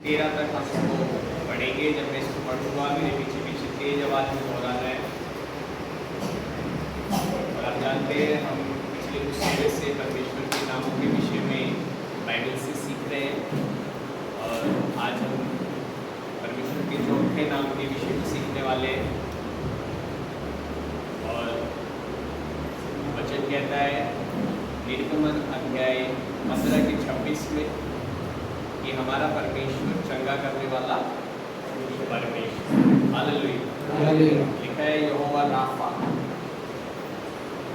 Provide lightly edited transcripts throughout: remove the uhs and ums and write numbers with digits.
13 तक हम इसको पढ़ेंगे। जब मैं इसको पढ़ूंगा मेरे पीछे पीछे तेज आवाज़ में दोहराना है। और आप जानते हैं हम पिछले कुछ समय से परमेश्वर के नामों के विषय में बाइबल से सीख रहे हैं, और आज हम परमेश्वर के चौथे नाम के विषय में सीखने वाले हैं। और वचन कहता है निर्गमन अध्याय 15 के 26 में कि हमारा परमेश्वर चंगा करने वाला परमेश्वर। हालेलुया। लिखा है यहोवा राफा,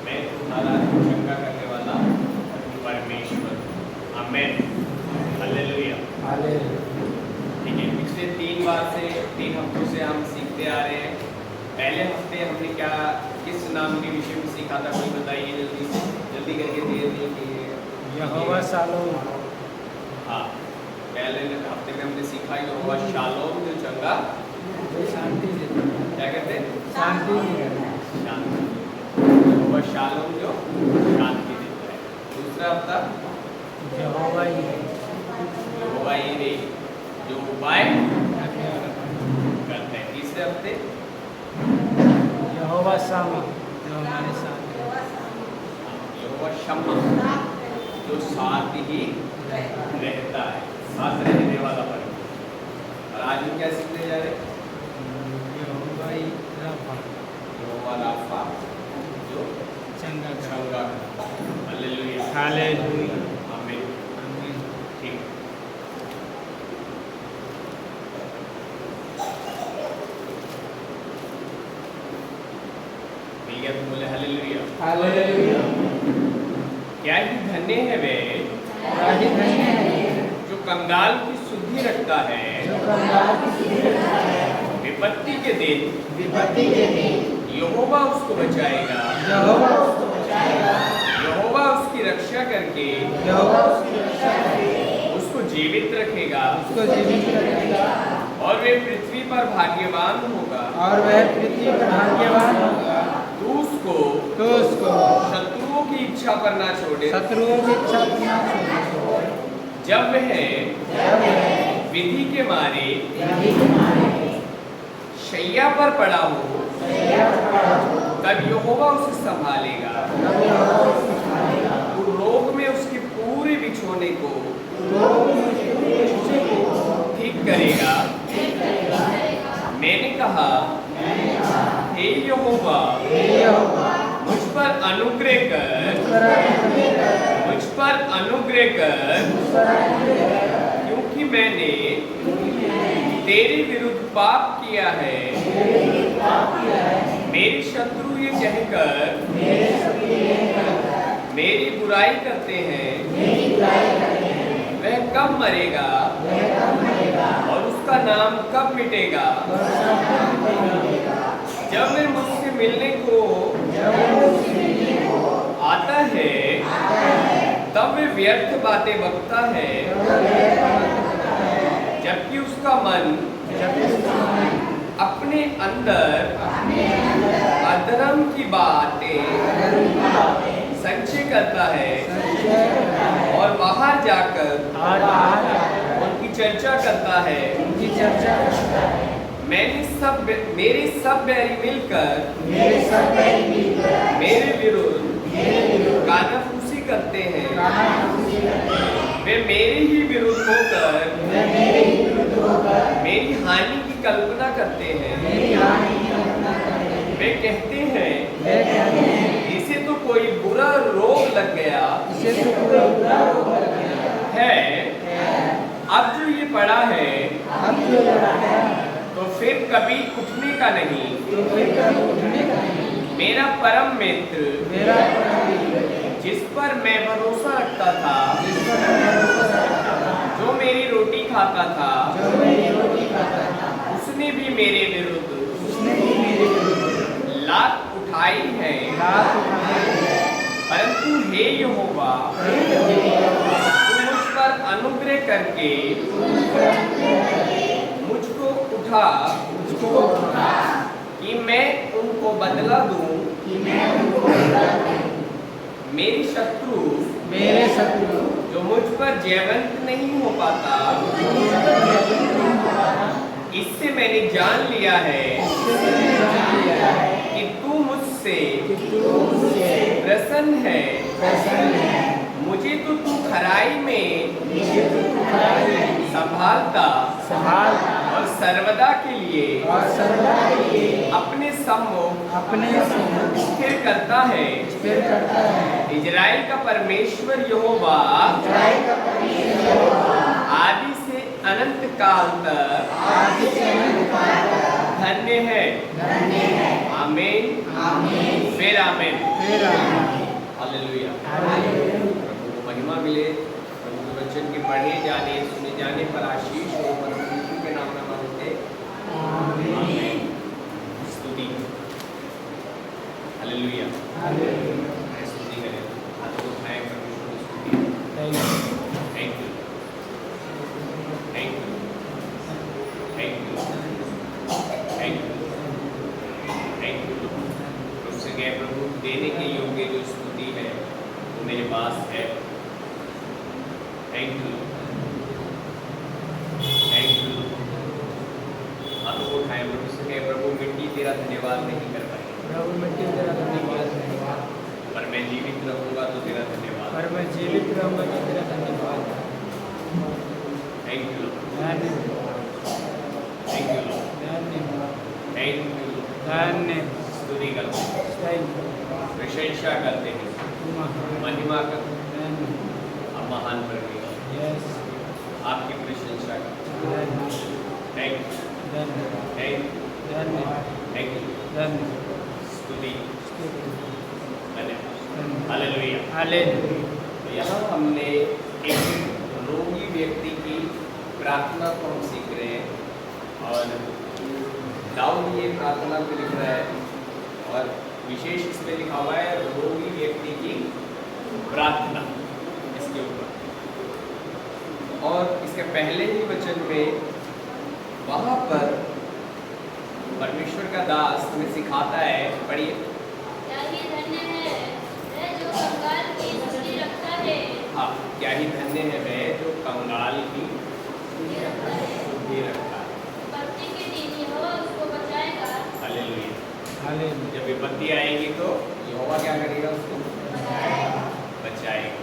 मैं तुम्हारा चंगा करने वाला परमेश्वर। आमीन। हालेलुया। ठीक है, पिछले 3 हफ्तों से हम सीखते आ रहे हैं। पहले हफ्ते हमने किस नाम के विषय में सीखा था, कोई बताइए जल्दी करके, देर नहीं की। यहोवा शालोम। हाँ, पहले हफ्ते में हमने सीखा यहोवा शालोम, जो चंगा शांति देता है। क्या कहते हैं? शांति देता है। शांति। यहोवा शालोम जो शांति देता है। दूसरा हफ्ता यहोवा यीरे, यहोवा यीरे, जो उपाय करते हैं। तीसरे हफ्ते यहोवा शामा, जो हमारे साथ है। यहोवा शम्मा, जो साथ ही रहता है, साथ रहने वाला परमेश्वर। और आज हम क्या सीखने जा रहे हैं? यहोवा राफा, यहोवा राफा, जो चंगा चंगा करता है। हालेलुया। हालेलुया। आमीन। आमीन। ठीक। मिल गया तो बोले हालेलुया। हालेलुया। क्या ही धन्य है वे राजी धन्य है जो कंगाल की सुधि रखता है, जो कंगाल की सुधि रखता है। विपत्ति के दिन यहोवा उसको बचाएगा, यहोवा उसको बचाएगा। यहोवा उसकी रक्षा करके यहोवा उसकी रक्षा करके उसको जीवित रखेगा, उसको जीवित रखेगा। और वे पृथ्वी पर भाग्यवान होगा। और वह पृथ्वी पर भाग्यवान होगा। तू उसको शत्रुओं की इच्छा पर ना छोड़े, शत्रुओं की इच्छा पर ना छोड़े। जब वह विधि के मारे शैया पर पड़ा हो, तब यहोवा उसे संभालेगा। तू रोग में उसके पूरे बिछोने को ठीक करेगा। मैंने कहा, हे यहोवा, मुझ पर अनुग्रह कर, क्योंकि मैंने तेरे विरुद्ध पाप किया है। मेरे शत्रु ये कहकर मेरी बुराई करते हैं, वह कब मरेगा और उसका नाम कब मिटेगा। जब वह मुझसे मिलने को आता है, तब वे व्यर्थ बातें बकता है, जबकि उसका मन अपने अंदर अधर्म की बातें संचय करता है, और बाहर जाकर उनकी चर्चा करता है। मेरे सब बैरी मिलकर मेरे विरुद्ध कानाफूसी करते हैं। वे मेरे ही विरुद्ध होकर मेरी हानि की कल्पना करते हैं। वे कहते हैं, इसे तो कोई बुरा रोग लग गया है। अब जो ये पड़ा है, तो फिर कभी उठने का नहीं। मेरा परम मित्र, जिस पर मैं भरोसा रखता था, जो मेरी रोटी खाता था, उसने भी मेरे विरुद्ध लात उठाई है। परंतु हे यहोवा, तू मुझ पर अनुग्रह करके मुझको उठा, कि मैं उनको बदला दूं। मेरे शत्रु जो मुझ पर जयवंत नहीं हो पाता, जान लिया है कि तू मुझसे प्रसन्न है। मुझे तो तू खराई में संभालता और सर्वदा के लिए अपने सम्मुख स्थिर करता है। इजराइल का परमेश्वर यहोवा आदि से अनंत काल तक धन्य है। आमीन फिर आमीन। हालेलुया। प्रभु को महिमा मिले। प्रभु के वचन के पढ़े जाने सुने जाने पर आशीष हो। परम यीशु के नाम में मांगते आमीन। स्तुति। हालेलुया। स्तुति करें। हाथों को उठाएं परमेश्वर की स्तुति। Thank you thank you thank you thank you thank you. तुमसे कहे प्रभु देने के योग्य जो स्तुति है वो मेरे पास है। Thank you thank you. हाथों को उठाएं प्रभु से कहे प्रभु मिट्टी तेरा धन्यवाद नहीं कर पाई पर मैं जीवित रहूंगा तो तेरा धन्यवाद। Thank you thank you thank you. स्तुति करते हैं, प्रशंसा करते हैं, महिमा करते हैं। अब महान परमेश्वर आपकी प्रशंसा करते हैं। Thank you thank you thank you. स्तुति हालेलुया। यहाँ हमने एक रोगी व्यक्ति की प्रार्थना को हम सीख रहे हैं और दाऊद ये प्रार्थना को लिख रहा है और विशेष इसमें लिखा हुआ है रोगी व्यक्ति की प्रार्थना इसके ऊपर। और इसके पहले ही वचन में वहाँ पर परमेश्वर का दास हमें सिखाता है। पढ़िए। हाँ, क्या ही धन्य है वह जो कंगाल की बुद्धि रखता है। हालेलुया। जब विपत्ति आएगी तो यहोवा क्या करेगा? उसको बचाएगा।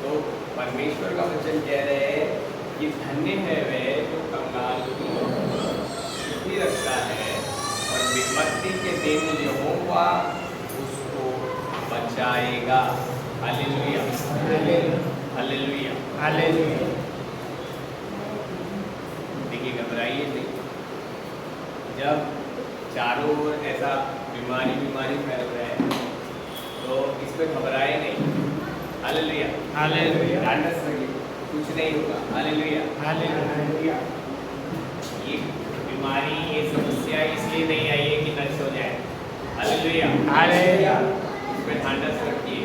तो परमेश्वर का वचन कह रहे हैं कि धन्य है वह जो कंगाल की बुद्धि रखता है और विपत्ति के दिन यहोवा उसको बचाएगा। Hallelujah hallelujah. देखिए घबराइए नहीं। जब चारों ओर ऐसा बीमारी फैल रहा है तो इसमें घबराए नहीं। हालेलुया। ढांढस रखिए, कुछ नहीं होगा। हालेलुया। ये बीमारी ये समस्या इसलिए नहीं आई है कि नष्ट हो जाए। हालेलुया। इसमें ढांढस रखिए।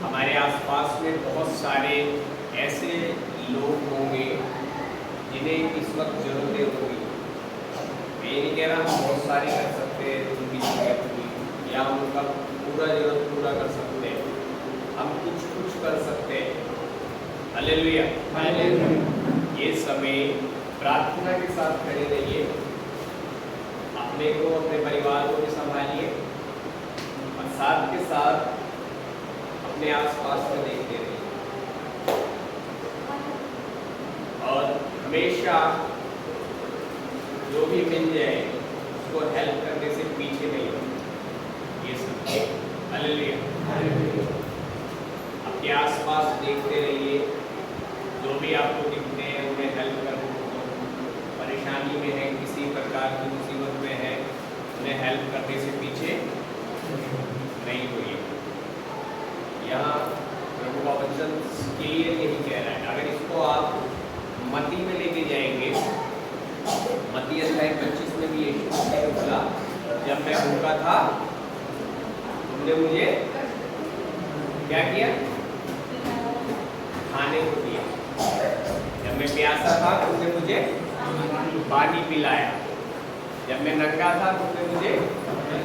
हमारे आसपास में बहुत सारे ऐसे लोग होंगे जिन्हें इस वक्त जरूरतें होगी। मैं ये नहीं कह रहा हम बहुत सारे कर सकते हैं उनकी जरूरत होगी या हम उनका पूरा जरूरत पूरा कर सकते हैं। हम कुछ कर सकते हैं। हालेलुया। ये समय प्रार्थना के साथ खड़े रहिए। अपने को अपने परिवार को भी संभालिए और साथ के साथ अपने आसपास में देखते रहिए और हमेशा जो भी मिल जाए उसको हेल्प करने से पीछे नहीं हो। ये सब हालेलुया। आपके आसपास देखते रहिए। जो भी आपको दिखते हैं उन्हें हेल्प करने को, परेशानी में है किसी प्रकार की मुसीबत में है उन्हें हेल्प करने से पीछे नहीं होइए। यहाँ प्रभु का वचन क्लियर यही कह रहा है। अगर इसको आप मत्ती में लेके जाएंगे, मत्ती अध्याय 25 में भी यीशु मसीह ने बोला जब मैं भूखा था तुमने मुझे क्या किया? खाने को दिया। जब मैं प्यासा था तुमने मुझे पानी पिलाया। जब मैं नंगा था तुमने मुझे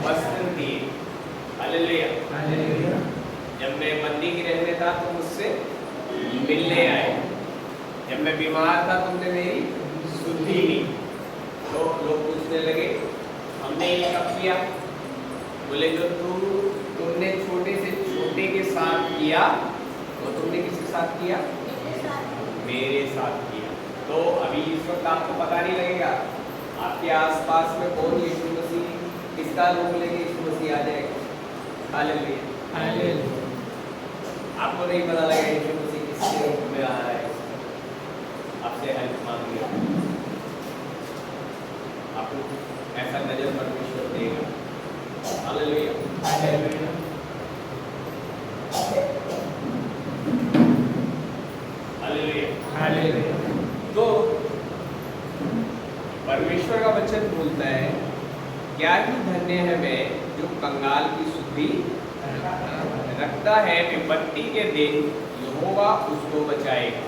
वस्त्र दिए। हालेलुया। जब मैं बंदी गृह में था तुम मुझसे मिलने आए। जब मैं बीमार था तुमने मेरी सुधि ली। तो लोग पूछने लगे किया? बोले जो तुमने छोटे से छोटे के साथ किया वो तुमने किसके साथ किया? मेरे साथ किया। तो अभी इस वक्त आपको पता नहीं लगेगा आपके आसपास में कौन यीशु मसीह किसका रूप लेके यीशु मसीह आ जाएगा। हालेलुया। आपको नहीं पता लगेगा यीशु मसीह किसके रूप में आ रहा है। आपसे हेल्प मांग लिया, आपको ऐसा नजर परमेश्वर देगा। हालेलुया। हालेलुया। तो परमेश्वर का वचन बोलता है क्या ही धन्य है मैं जो कंगाल की सुधि रखता है, विपत्ति के दिन यहोवा उसको बचाएगा।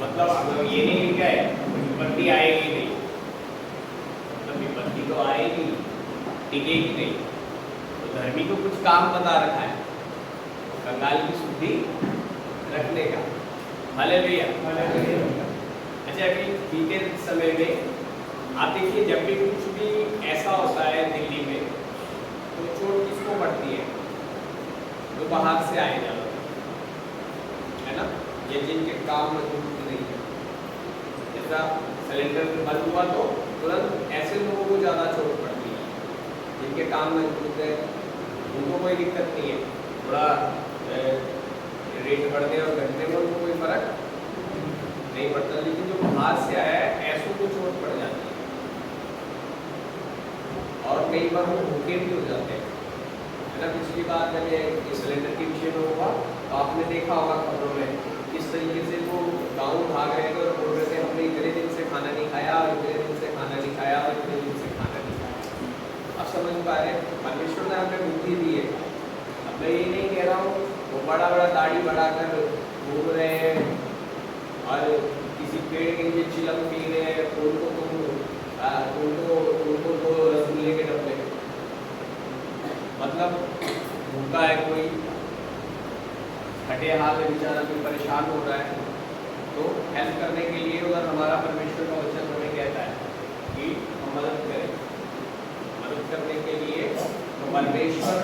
मतलब ये नहीं लिखा है विपत्ति आएगी नहीं, मतलब विपत्ति तो आएगी, टिकेगी नहीं। तो धर्मी को कुछ काम बता रखा है कंगाल की सुधि रखने का। हालेलुया। अच्छा, अभी बीते समय में आप देखिए जब भी कुछ भी ऐसा होता है दिल्ली में तो चोट किसको पड़ती है? जो बाहर से आए जाते है ना, ये जिनके काम मजबूत नहीं है। जैसा सिलेंडर बंद हुआ तो तुरंत ऐसे लोगों को ज़्यादा चोट पड़ती है जिनके काम मजबूत है, उनको कोई दिक्कत नहीं है। थोड़ा रेट बढ़ने और घटने में उनको कोई फर्क नहीं पड़ता, लेकिन जो बाहर से आया है ऐसों को चोट पड़ जाती है और कई बार वो भूखे भी हो जाते हैं, है ना। पिछली बार जब ये सिलेंडर के विषय में हुआ तो आपने देखा होगा खबरों में किस तरीके से वो गाँव भाग रहे थे और बोल रहे थे हमने इतने दिन से खाना नहीं खाया और इतने दिन से खाना नहीं खाया और इतने दिन से खाना नहीं खाया। अब समझ पा रहे परमेश्वर ने हमें बुद्धि दी है। अब मैं ये नहीं कह रहा हूँ वो बड़ा बड़ा दाढ़ी बढ़ाकर घूम रहे हैं और किसी पेड़ के नीचे चिलम पी रहे हैं, उनको तो रसगुल्ले के डब्बे, मतलब भूखा है कोई, हटे हाल में बेचारा कोई परेशान हो रहा है, तो हेल्प करने के लिए अगर हमारा परमेश्वर का वचन हमें कहता है कि हम मदद करें, मदद करने के लिए तो परमेश्वर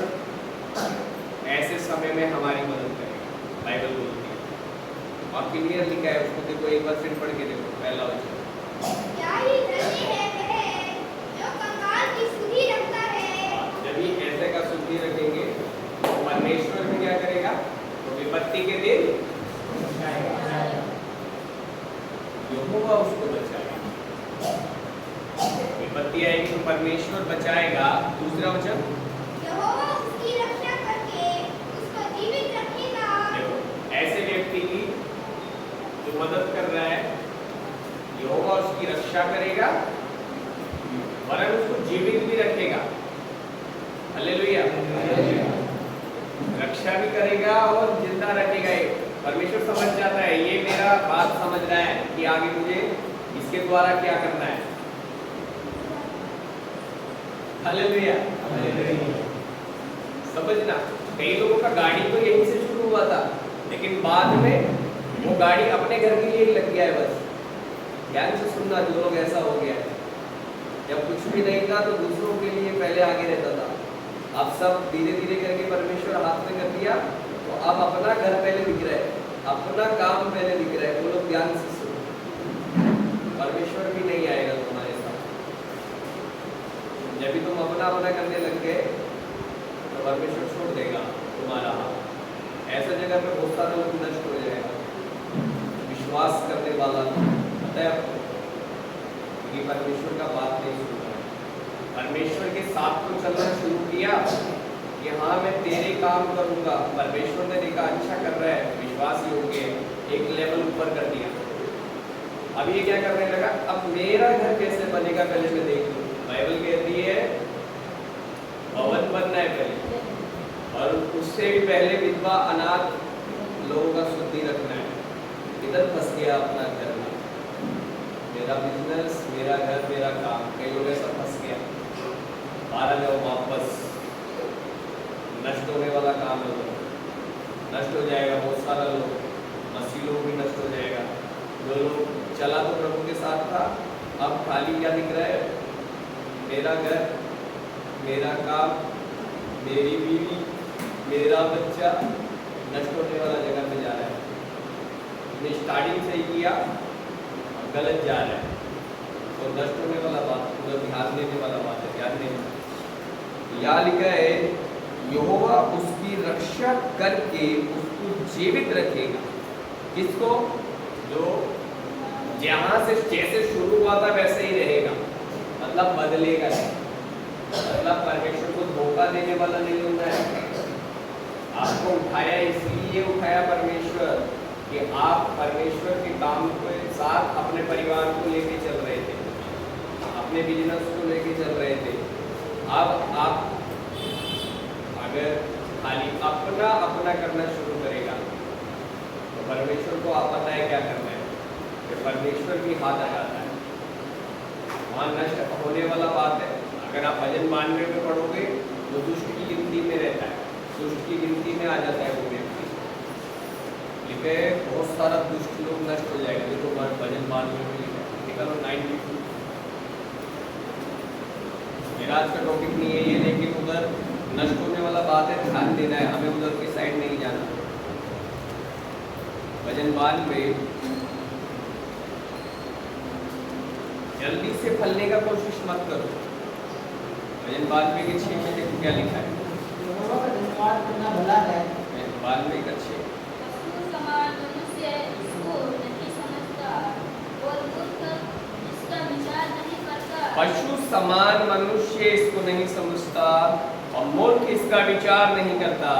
ऐसे समय में हमारी मदद करेगा। बाइबल बोलती है और क्लियर लिखा है, उसको देखो एक बार फिर पढ़ के देखो पहला वचन। क्या ही धन्य है वह जो कंगाल की सुधि रखता है। जब ही ऐसे का सुधि रखेंगे तो परमेश्वर भी क्या करेगा? तो विपत्ति के दिन यहोवा उसको बचाएगा। विपत्ति आएगी तो परमेश्वर बचाएगा। दूसरा वचन, यहोवा उसकी रक्षा करके उसको जीवित रखेगा। देखो ऐसे व्यक्ति की जो मदद कर रहा है यहोवा उसकी रक्षा करेगा वरन उसको जीवित भी रखेगा। हालेलुया। रक्षा भी करेगा और जिंदा रखेगा। परमेश्वर समझ जाता है, ये मेरा बात समझ रहा है कि आगे मुझे इसके द्वारा क्या करना है। हालेलुया। समझना, कई लोगों का गाड़ी तो यहीं से शुरू हुआ था लेकिन बाद में वो गाड़ी अपने घर के लिए ही लग गया है। बस ध्यान से सुनना, जो लोग ऐसा हो गया है, जब कुछ भी नहीं था तो दूसरों के लिए पहले आगे रहता था, अब सब धीरे धीरे करके परमेश्वर हाथ में कर दिया तो अब अपना घर पहले दिख रहा है, अपना काम पहले दिख रहा है। वो लोग ध्यान से सुनो, परमेश्वर भी नहीं आएगा तुम्हारे साथ। जब भी तुम अपना अपना करने लग गए तो परमेश्वर छोड़ देगा तुम्हारा हाथ। ऐसा जगह पे बहुत सारा लोग नष्ट हो जाएगा। विश्वास करने वाला पता है आपको कि परमेश्वर का बात नहीं सुन रहा है। परमेश्वर के साथ तो चलना शुरू किया कि हाँ मैं तेरे काम करूँगा। परमेश्वर ने देखा अच्छा कर रहा है, विश्वास योग्य है, एक लेवल ऊपर कर दिया। अब ये क्या करने लगा, अब मेरा घर कैसे बनेगा पहले मैं देख लूँ। बाइबल कहती है भवन बनना है पहले, और उससे भी पहले विधवा अनाथ लोगों का शुद्धि रखना है। इधर फंस गया अपना घर में, मेरा बिजनेस, मेरा घर, मेरा काम। कई लोग ऐसा फंस गया। बाहर जाओ वापस, नष्ट होने वाला काम है, नष्ट हो जाएगा। बहुत सारा लोग, मसीह लोग भी नष्ट हो जाएगा। जो लोग चला तो प्रभु के साथ था, अब खाली क्या दिख रहा है, मेरा घर, मेरा काम, मेरी बीवी, मेरा बच्चा नष्ट होने वाला जगह में जा रहा है। हमने स्टार्टिंग से ही किया, गलत जा रहा है, तो नष्ट होने वाला बात, पूरा ध्यान देने वाला बात है, ध्यान देने। यहाँ लिखा है यहोवा उसकी रक्षा करके उसको जीवित रखेगा। किसको? जो जहाँ से जैसे शुरू हुआ था वैसे ही रहेगा, मतलब बदलेगा नहीं, मतलब परमेश्वर को धोखा देने वाला नहीं होना है। आपको उठाया इसलिए उठाया परमेश्वर कि आप परमेश्वर के काम के साथ अपने परिवार को लेके चल रहे थे, अपने बिजनेस को लेके चल रहे थे। अब आप अगर खाली अपना अपना करना शुरू करेगा तो परमेश्वर को आप पता है क्या करना है, कि परमेश्वर भी हाथ आ जाता है, वहाँ नष्ट होने वाला बात है। अगर आप भजन 92 में पढ़ोगे तो दुष्ट की गिनती में रहता है, दुष्ट की गिनती में आ जाता है वो व्यक्ति। लिखे बहुत सारा दुष्ट लोग नष्ट हो जाएगा, देखो भजन 92 में लिखा है, निकलो 92। मेरा आज का टॉपिक नहीं है ये, लेकिन उधर नष्ट होने वाला बात है, ध्यान देना है, हमें उधर की साइड नहीं जाना। भजन 92 जल्दी से फलने का कोशिश मत करो। भजन 92 के 6 में देखो क्या लिखा है। यहोवा का धन्यवाद करना भला है। 92 का 6। पशु समान मनुष्य इसको नहीं समझता और मूर्ख इसका विचार नहीं करता। पशु समान मनुष्य इसको नहीं समझता और मूर्ख इसका विचार नहीं करता।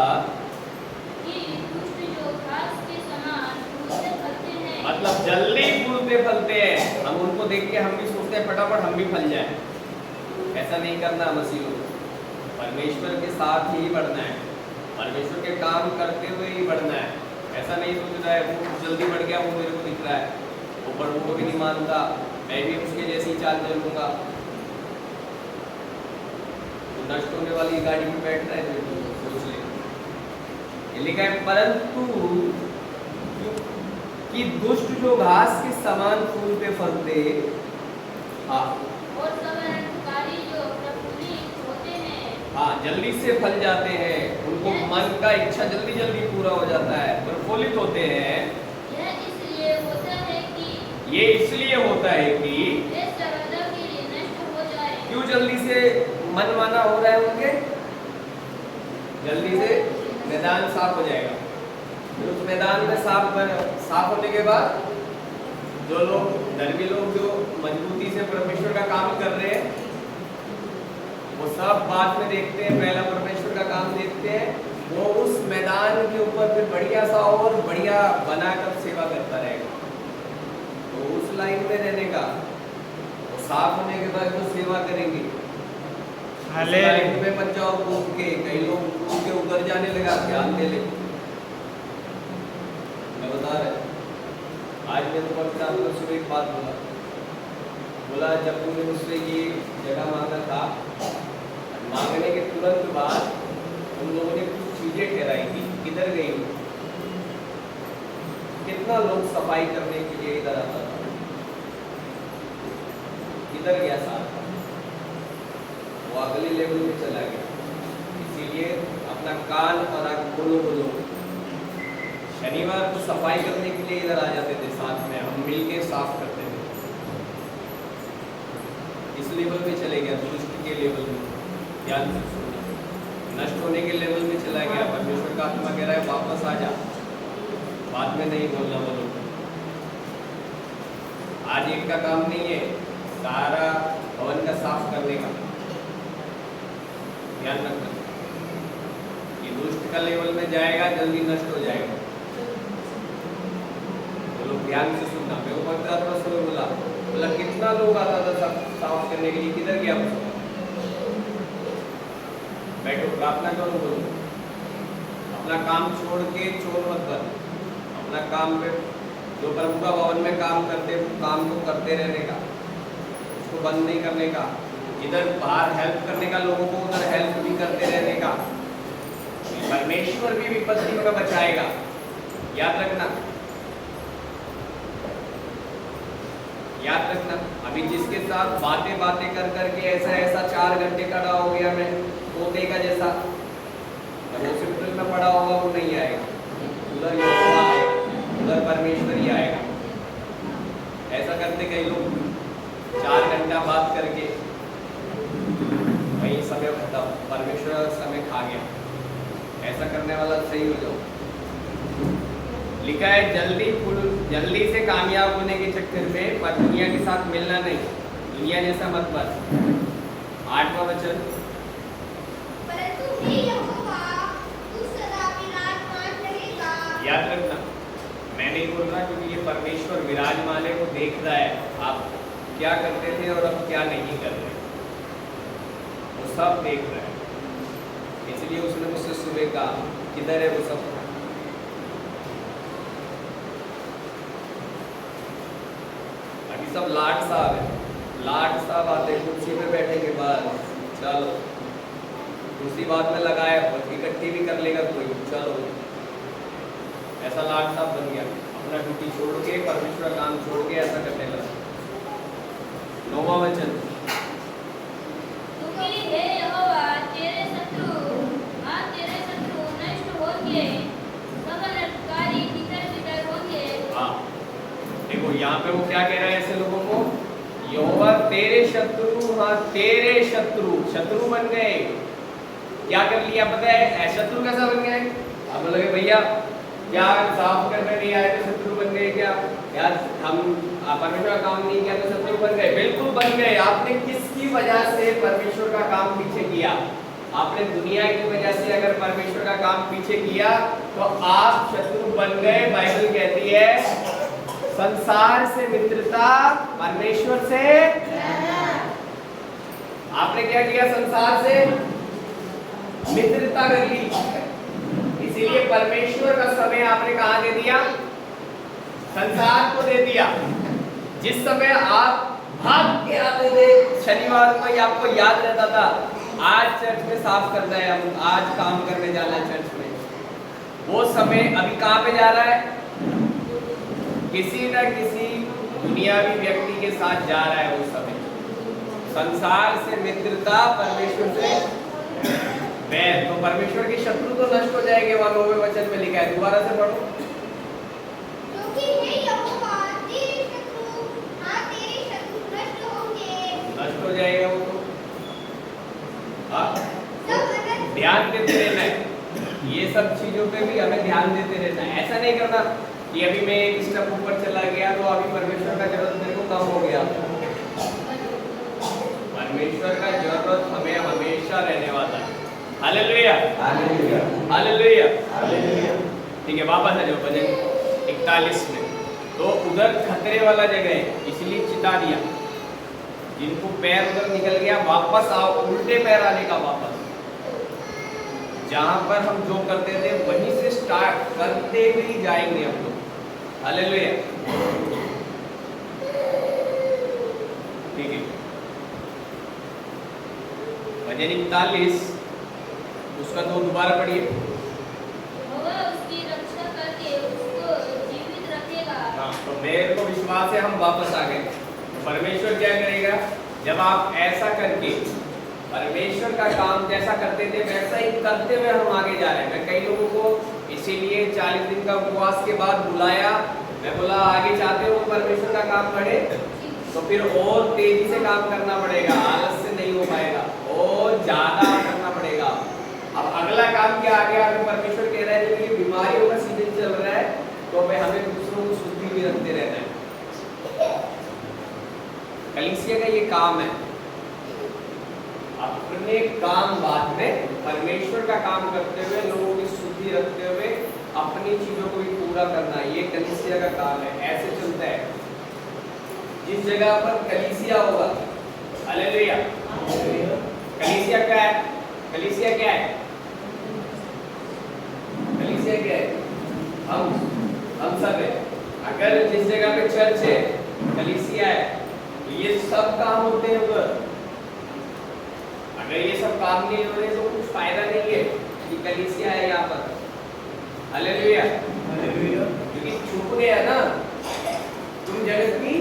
कि दुष्ट जो घास के समान फूलते फलते हैं। मतलब जल्दी फूलते फलते हैं, हम उनको देख के हम भी सोचते हैं फटाफट हम भी फल जाए। ऐसा नहीं करना मसीह लोग, परमेश्वर के साथ ही बढ़ना है, परमेश्वर के काम करते हुए ही बढ़ना है। ऐसा नहीं सोचना है वो जल्दी बढ़ गया, वो मेरे को दिख रहा है, वो बड़ों को भी नहीं मानता, मैं भी उसके जैसी चाल चलूंगा। तो नष्ट होने वाली गाड़ी में बैठ रहा है तो सोच ले। लिखा है परंतु कि दुष्ट जो घास के समान फूलते फलते, हाँ, और सवरणकारी जो प्रफुल्लित होते हैं। हाँ, जल्दी से फल जाते हैं, उनको मन का इच्छा जल्दी जल्दी पूरा हो जाता है, प्रफुल्लित होते हैं। यह इसलिए होता है कि ये इसलिए होता है कि वे सर्वदा के लिए नष्ट हो जाए। क्यों जल्दी से मन माना हो रहा है उनके? जल्दी से मैदान साफ हो जाएगा, फिर उस मैदान में साफ होने के बाद जो लोग धर्मी लोग जो मजबूती से परमेश्वर का काम कर रहे हैं वो सब बाद में देखते हैं, पहला परमेश्वर का काम देखते हैं, वो उस मैदान के ऊपर फिर बढ़िया सा और बढ़िया बनाकर सेवा करता रहेगा। तो उस लाइन में रहने का, वो साफ होने के बाद वो सेवा करेंगे। उस लाइन में मत जाओ कूद के, कई लोग कूद के उधर जाने लगा, ध्यान दे ले, मैं बता रहा आज मैं तो पढ़ता हूँ सुबह एक बात बोला जब तूने मुझसे ये जगह मांगा था, मांगने के तुरंत बाद उन लोगों ने कुछ चीजें ठहराई थी, किधर गई? कितना लोग सफाई करने के लिए इधर आता था, किधर गया साथ? वो अगले लेवल में चला गया। इसीलिए अपना कान और आँख बोलो शनिवार को सफाई करने के लिए इधर आ जाते थे, साथ में हम मिलके साफ करते थे। इस लेवल में चले गया, दुष्ट के लेवल में, ध्यान से सुनना, नष्ट होने के लेवल में चला गया। परमेश्वर का आत्मा कह रहा है वापस आ जा, बाद में नहीं बोलना बोलो। आज एक का काम नहीं है सारा भवन का साफ करने का, ध्यान रखना। ये दुष्ट का लेवल में जाएगा, जल्दी नष्ट हो जाएगा। ध्यान से सुनना, मैं ऊपर थोड़ा सुनो बोला कितना लोग आता था सब साफ करने के लिए, किधर गया? बैठो प्रार्थना करो, बोलो अपना काम छोड़ के चोर मत बन, अपना काम पे जो प्रभु का भवन में काम करते वो काम को करते रहने का, उसको बंद नहीं करने का। इधर बाहर हेल्प करने का, लोगों को उधर हेल्प भी करते रहने का। परमेश्वर भी विपत्ति में बचाएगा, याद रखना, याद रखना। अभी जिसके साथ बातें बातें कर करके ऐसा ऐसा 4 घंटे खड़ा हो गया मैं तोते का जैसा, जब हॉस्पिटल में पड़ा होगा वो नहीं आएगा, उधर यहोवा आएगा, उधर परमेश्वर ही आएगा। ऐसा करते कई लोग 4 घंटा बात करके वही समय खत्म, परमेश्वर समय खा गया। ऐसा करने वाला सही हो जाओ। लिखा है जल्दी से कामयाब होने के चक्कर में पर दुनिया के साथ मिलना नहीं, दुनिया जैसा मत बन। 8वां वचन, परंतु हे यहोवा तू सदा विराजमान रहेगा। याद रखना, मैं नहीं बोल रहा क्योंकि ये परमेश्वर विराजमान है, वो देख रहा है आप क्या करते थे और अब क्या नहीं कर रहे, वो सब देख रहा है। इसलिए उसने मुझसे सुबह कहा किधर है वो सब। अभी सब लाट साहब है, लाट साहब आते कुर्सी पे बैठे के बाद चलो दूसरी बात में लगाया, इकट्ठी भी कर लेगा कोई, चलो ऐसा लाट साहब बन गया, अपना ड्यूटी छोड़ के परमेश्वर काम छोड़ के ऐसा करने लगा। 9वां वचन, क्योंकि हे यहोवा तेरे शत्रु नष्ट होंगे, सब अधिकारी तितर-बितर होंगे। हाँ देखो यहाँ पे वो क्या कह रहा है ऐसे लोगों को, यहोवा तेरे शत्रु, हाँ तेरे शत्रु बन गए। क्या कर लिया पता है, शत्रु कैसा बन गए? अब बोलोगे भैया क्या साफ करने नहीं आए तो शत्रु बन गए क्या? यार हम परमेश्वर का काम नहीं किया तो शत्रु बन गए? बिल्कुल बन गए। आपने किसकी वजह से परमेश्वर का काम पीछे किया? आपने दुनिया की वजह से अगर परमेश्वर का काम पीछे किया तो आप शत्रु बन गए। बाइबल कहती है संसार से मित्रता, परमेश्वर से आपने क्या किया? संसार से मित्रता कर ली। इसीलिए परमेश्वर का समय आपने कहाँ दे दिया? संसार को दे दिया। जिस समय आप भाग के आते थे शनिवार को ही आपको याद रहता था आज चर्च में साफ करना है, हम आज काम करने जाना है चर्च में, वो समय अभी कहाँ पे जा रहा है? किसी न किसी दुनियावी व्यक्ति के साथ जा रहा है। वो समय संसार से मित्रता, परमेश्वर से बैर। तो परमेश्वर के शत्रु तो नष्ट हो जाएंगे, वहां 9वें वचन में लिखा है, दोबारा से पढ़ो। क्योंकि हे यहोवा तेरे शत्रु नष्ट होंगे। नष्ट हो जाएगा वो तो। सब ध्यान देते रहना है, ये सब चीजों पे भी हमें ध्यान देते रहना है। ऐसा नहीं करना कि अभी मैं एक स्टेप ऊपर चला गया तो अभी परमेश्वर का जरूरत मेरे को कम हो गया। परमेश्वर का जरूरत हमें हमेशा रहने वाला है। Hallelujah, hallelujah, hallelujah, hallelujah. ठीक है, वापस आ जाओ भजन 41 में। तो उधर खतरे वाला जगह है, इसलिए चिता दिया। जिनको पैर उधर निकल गया वापस आओ, उल्टे पैर आने का वापस। जहां पर हम जो करते थे वहीं से स्टार्ट करते हुए जाएंगे हम लोग। हालेलुया, ठीक है। भजन 41 उसका तो दोबारा पढ़िए। यहोवा उसकी रक्षा करके उसको जीवित रखेगा। हाँ, तो मेरे को विश्वास है हम वापस आ गए। परमेश्वर क्या करेगा? जब आप ऐसा करके परमेश्वर का काम जैसा करते थे वैसा ही करते हुए हम आगे जा रहे हैं। मैं कई लोगों को इसीलिए 40 दिन का उपवास के बाद बुलाया। मैं बोला आगे चाहते हो परमेश्वर का काम बढ़े तो फिर और तेजी से काम करना पड़ेगा, आलस से नहीं हो पाएगा, और ज्यादा करना पड़ेगा। अब अगला काम क्या आ गया? अगर परमेश्वर कह रहा है जब ये बीमारियों का सीजन चल रहा है तो हमें दूसरों को शुद्धि भी रखते रहना है। कलीसिया का ये काम है, अपने काम बाद में परमेश्वर का काम करते हुए लोगों की शुद्धि रखते हुए अपनी चीजों को भी पूरा करना, ये कलीसिया का काम है। ऐसे चलता है। जिस जगह पर कलीसिया होगा, हालेलुया, कलीसिया क्या है? कलीसिया क्या है? कलीसिया क्या है? हम सब है। अगर जिस जगह पे चर्च है, कलीसिया है, तो ये सब काम होते हैं उधर। अगर ये सब काम नहीं हो रहे तो कुछ फायदा नहीं है कि कलीसिया है यहाँ पर। Hallelujah, hallelujah. क्योंकि छुप गया ना तुम जगत की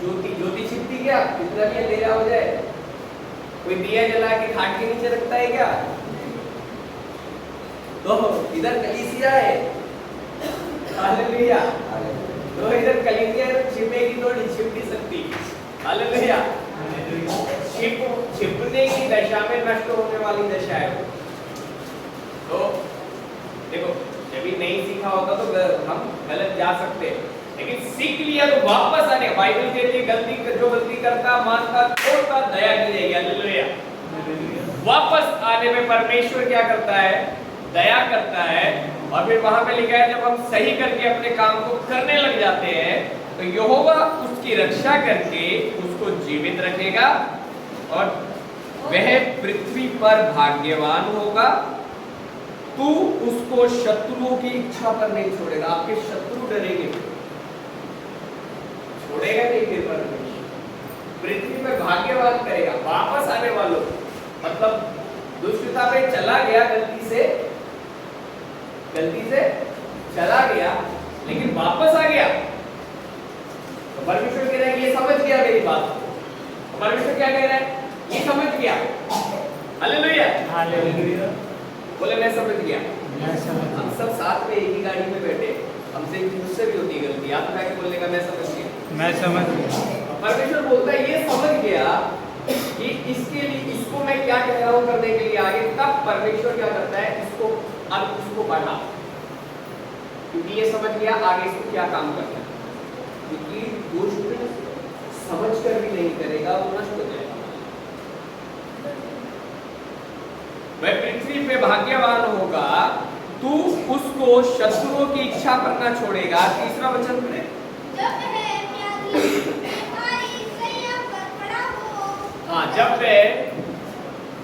ज्योति छिपती क्या? कितना भी अंधेरा हो जाए, कोई दिया जला के खाट के नीचे रखता है क्या? तो इधर कलीसिया है, हालेलुया। तो इधर कलीसिया छिपेगी तो नहीं छिप नहीं सकती, हालेलुया। छिपने की दशा में नष्ट होने वाली दशा है वो। तो देखो, जब भी नहीं सीखा होता तो हम गलत जा सकते, लेकिन सीख लिया तो वापस आने, बाइबल कहती है जो गलती करता मानता छोड़ता दया की जाएगी, हालेलुया। वापस आने में परमेश्वर क्या करता है? दया करता है। और फिर वहां पे लिखा है जब हम सही करके अपने काम को करने लग जाते हैं तो यहोवा उसकी रक्षा करके उसको जीवित रखेगा और वह पृथ्वी पर भाग्यवान होगा। तू उसको शत्रुओं की इच्छा पर नहीं छोड़ेगा। आपके शत्रु डरेंगे, छोड़ेगा नहीं फिर परमेश्वर, पृथ्वी पर भाग्यवान करेगा। वापस आने वालों, मतलब दुष्टता में चला गया, गलती से चला गया लेकिन वापस आ गया, तो परमेश्वर कह रहा है ये समझ गया मेरी बात को। परमेश्वर क्या कह रहा है? ये समझ गया, हालेलुया हालेलुया। बोले मैं समझ गया। हम सब साथ में एक ही गाड़ी में बैठे, हमसे मुझसे भी होती है गलती, आप क्या बोलने का मैं समझ गया, मैं समझ गया। परमेश्वर बोलता है ये समझ गया कि इसके लिए, इसको मैं क्या कह रहा हूं करने के लिए आगे। तब परमेश्वर क्या करता है? इसको अब उसको बढ़ा, क्योंकि ये समझ गया आगे इसको क्या काम करना है। क्योंकि दुष्ट समझ कर भी नहीं करेगा, वो नष्ट हो जाएगा। वह पृथ्वी पे भाग्यवान होगा, तू उसको शत्रुओं की इच्छा पर न छोड़ेगा। तीसरा वचन में जब वह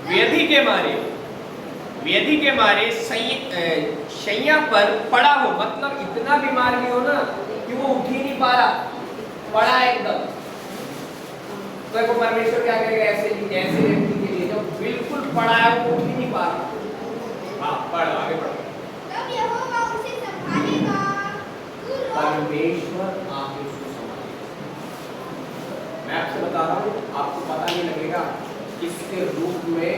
व्याधि के मारे शैया पर पड़ा हो, मतलब इतना बीमार भी हो ना कि वो उठ ही नहीं पा रहा, पड़ा एकदम, तो देखो परमेश्वर क्या करेगा ऐसे व्यक्ति के लिए जो बिल्कुल पड़ा है, वो उठ ही नहीं पा रहा। हाँ, पढ़ आगे पढ़। तब यहोवा उसे संभालेगा, परमेश्वर आपको संभालेगा। मैं आपसे बता रहा हूँ, आपको पता नहीं लगेगा किसके रूप में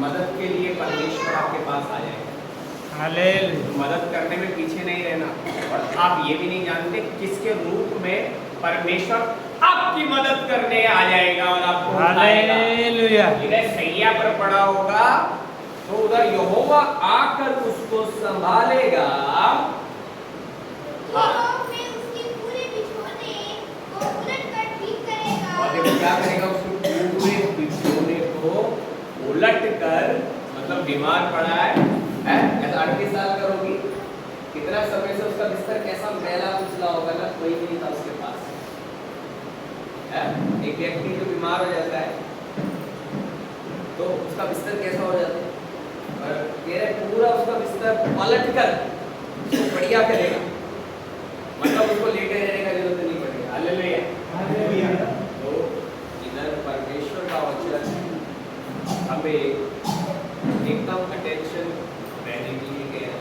मदद के लिए परमेश्वर आपके पास आ जाएगा। हालेलुया। मदद करने में पीछे नहीं रहना, और आप ये भी नहीं जानते किसके रूप में परमेश्वर आपकी मदद करने आ जाएगा और आपको उठाएगा। हालेलुया। इधर सैया पर पड़ा होगा तो उधर यहोवा आकर उसको संभालेगा। में उसके पूरे बिछौने को उलटकर ठीक करेगा। और देखो क्या करेगा, उसके पूरे बिछौने को उलट कर, मतलब बीमार पड़ा है ऐसा 38 साल का रोगी, कितना समय से उसका बिस्तर कैसा मैला उछला होगा ना, कोई नहीं था उसके पास। एक व्यक्ति जो बीमार हो जाता है तो उसका बिस्तर कैसा हो जाता है, और कह रहे पूरा उसका बिस्तर पलट कर उसको बढ़िया करेगा, मतलब उसको लेटे रहने का जरूरत नहीं पड़ेगा। हालेलुया। तो इधर परमेश्वर का वचन हमें एकदम अटेंशन रहने के लिए गया है,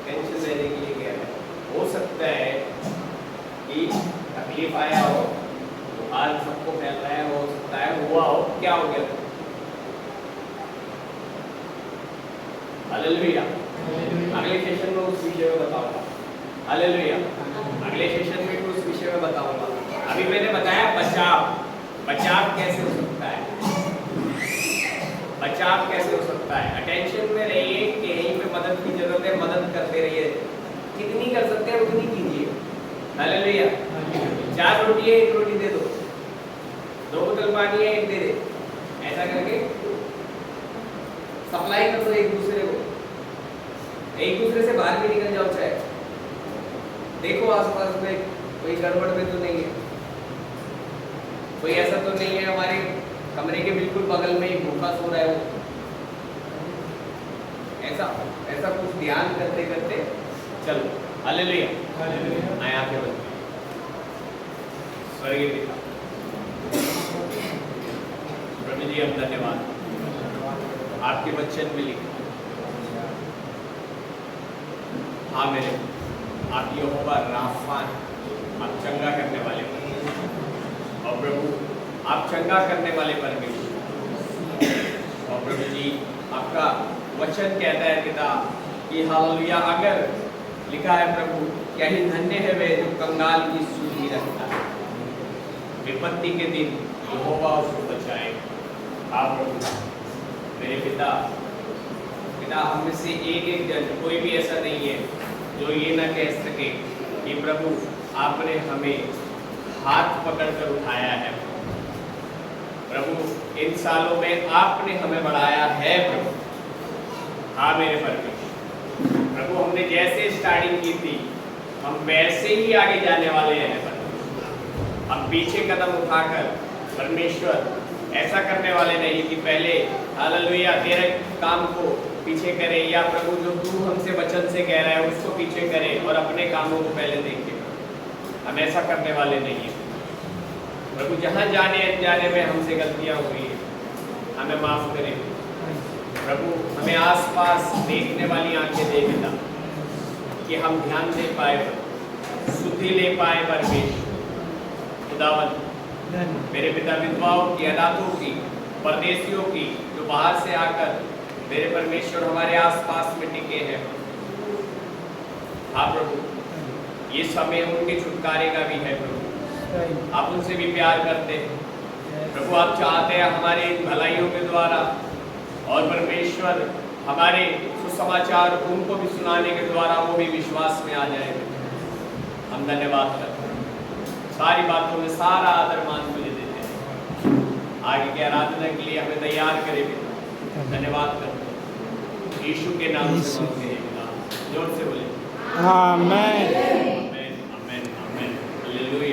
टेंशन रहने के लिए गया है। हो सकता है कि तकलीफ आया हो, बुखार सबको फैल रहा है, हो सकता है हुआ हो, क्या हो गया? हालेलुया। अगले सेशन में उस विषय में बताऊंगा। हालेलुया। अगले सेशन में उस विषय में बताऊंगा। अभी मैंने बताया बचाव कैसे हो सकता है, बचाव कैसे हो सकता है। अटेंशन में रहिए कि यहीं पे मदद की जरूरत है, मदद करते रहिए, कितनी कर सकते हैं उतनी कीजिए। हालेलुया। 4 रोटी है 1 रोटी दे दो, 2 बोतल पानी है 1 दे दे, ऐसा करके सप्लाई कर दो एक दूसरे को, एक दूसरे से बाहर भी निकल जाओ। चाहे देखो आसपास में कोई गड़बड़ में तो नहीं है, कोई ऐसा तो नहीं है हमारे कमरे के बिल्कुल बगल में एक भूखा सो रहा है वो, ऐसा कुछ ध्यान करते करते चलो। हालेलुया। आए आके बंद स्वर्गीय पिता प्रभु जी, हम धन्यवाद आपके वचन में लिखा। हाँ मेरे आप यहोवा राफा आप चंगा करने वाले परमेश्वर। और प्रभु आप चंगा करने वाले परमेश्वर। और प्रभु जी आपका वचन कहता है पिता कि हालेलुया, अगर लिखा है प्रभु, क्या ही धन्य है वे जो कंगाल की सुधि रखता है, विपत्ति के दिन यहोवा उसको बचाए। हाँ प्रभु मेरे पिता हम में से एक जन कोई भी ऐसा नहीं है जो ये ना कह सके कि प्रभु आपने हमें हाथ पकड़कर उठाया है। प्रभु इन सालों में आपने हमें बढ़ाया है प्रभु। हाँ मेरे परमेश्वर, प्रभु हमने जैसे स्टार्टिंग की थी हम वैसे ही आगे जाने वाले हैं परमेश्वर। हम पीछे कदम उठाकर परमेश्वर ऐसा करने वाले नहीं कि पहले हालेलुया तेरे काम को पीछे करें, या प्रभु जो तू हमसे वचन से कह रहा है उसको पीछे करें और अपने कामों को पहले देखें। हम ऐसा करने वाले नहीं हैं प्रभु। जहाँ जाने अनजाने में हमसे गलतियाँ हुई हैं हमें माफ करें प्रभु। हमें आसपास देखने वाली आंखें दे पिता कि हम ध्यान दे पाए, शुद्धि ले पाए परमेश्वर। खुदावन मेरे पिता विधवाओं की, अनाथों की, परदेशियों की जो बाहर से आकर मेरे परमेश्वर हमारे आसपास में टिके हैं, हाँ प्रभु ये समय उनके छुटकारे का भी है प्रभु। आप उनसे भी प्यार करते हैं प्रभु। आप चाहते हैं हमारे इन भलाइयों के द्वारा और परमेश्वर हमारे सुसमाचार उनको भी सुनाने के द्वारा वो भी विश्वास में आ जाए। हम धन्यवाद करते हैं, सारी बातों में सारा आदर मान तुझे देते हैं। आगे की आराधना के लिए हमें तैयार करेंगे। धन्यवाद करते हैं यीशु के नाम से मांगते हैं, जोर से बोले आमीन।